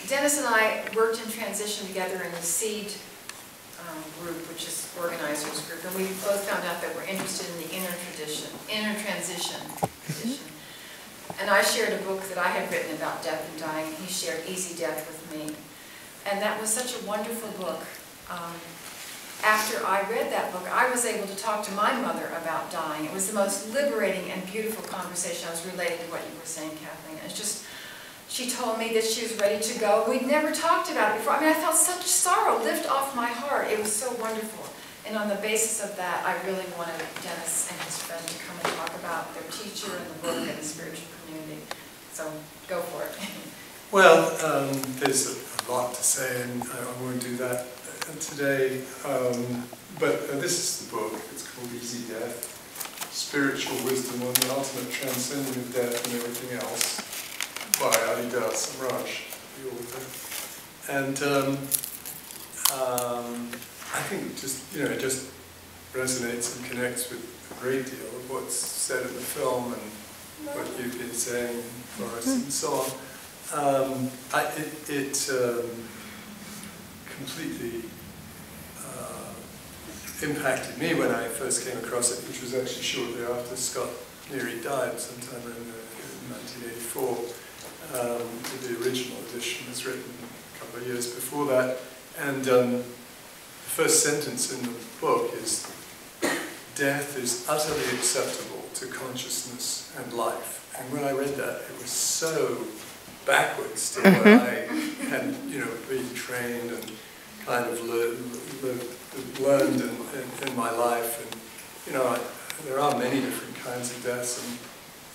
Dennis and I worked in transition together in the SEED group, which is organizers group, and we both found out that we're interested in the inner transition tradition. And I shared a book that I had written about death and dying. He shared Easy Death with me. And that was such a wonderful book. After I read that book, I was able to talk to my mother about dying. It was the most liberating and beautiful conversation. I was related to what you were saying, Kathleen. It's just, she told me that she was ready to go. We'd never talked about it before. I mean, I felt such sorrow lift off my heart. It was so wonderful. And on the basis of that, I really wanted Dennis and his friend to come and talk about their teacher and the book and the spiritual community. So, go for it. Well, there's a lot to say, and I won't do that today. But this is the book. It's called Easy Death: Spiritual Wisdom on the Ultimate Transcending of Death and Everything Else, by Adida Samraj, the author. And I think it just resonates and connects with a great deal of what's said in the film and what you've been saying, Boris, and so on. It completely impacted me when I first came across it, which was actually shortly after Scott Neary died, sometime in 1984. The original edition was written a couple of years before that. And the first sentence in the book is, "Death is utterly acceptable to consciousness and life." And when I read that, it was so backwards to what I had, been trained and kind of learned in my life. And, there are many different kinds of deaths. And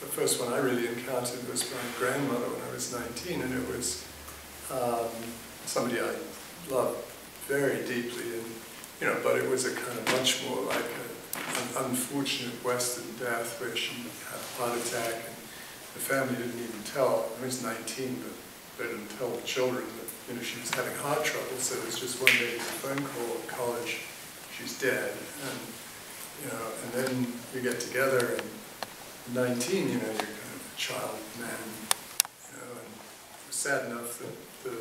the first one I really encountered was my grandmother when I was 19, and it was somebody I loved very deeply, and but it was a kind of much more like an unfortunate Western death where she had a heart attack, and the family didn't even tell. I was 19, but they didn't tell the children that she was having heart trouble. So it was just one day, a phone call at college, she's dead, and and then you get together, and 19, you're kind of a child man, and it was sad enough that the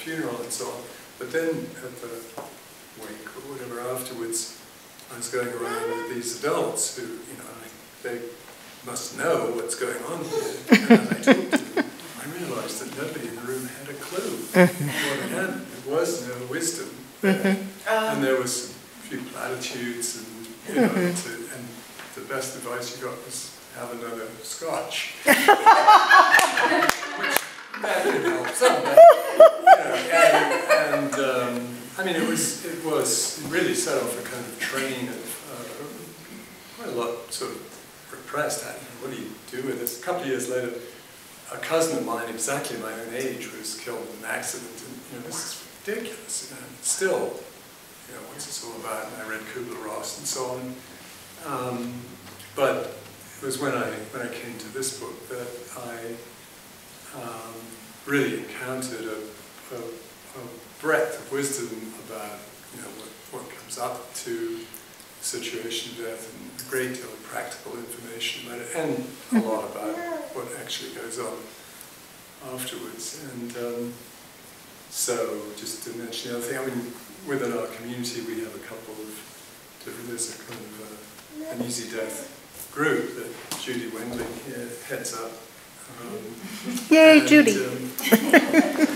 funeral and so on. But then at the wake or whatever afterwards, I was going around with these adults who, they must know what's going on here. And as I talked to them, I realized that nobody in the room had a clue what had happened. There was no wisdom there. And there was a few platitudes, and and the best advice you got was have another scotch. Which that didn't help some, but, I mean, it really set off a kind of train of quite a lot sort of repressed. What do you do with this? A couple of years later, a cousin of mine, exactly my own age, was killed in an accident, and this is ridiculous. Still, what's this all about? And I read Kubler-Ross and so on. But it was when I came to this book that I really encountered a breadth of wisdom about what comes up to the situation of death, and a great deal of practical information about it, and a lot about what actually goes on afterwards. And so, just to mention the other thing, I mean, within our community we have a couple of different, there's a kind of an Easy Death group that Judy Wendling here heads up. Yay, Judy!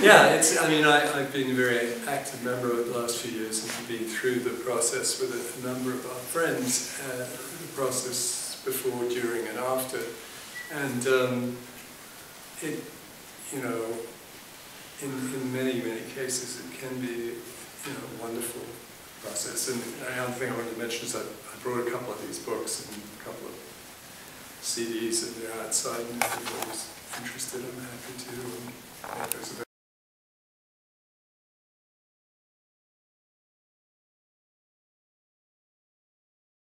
Yeah, I've been a very active member over the last few years, and been through the process with a number of our friends, the process before, during, and after. And in many cases, it can be a wonderful process. And the other thing I wanted to mention is I brought a couple of these books and a couple of CDs, and they're outside, and if anybody's interested, I'm happy to make those available.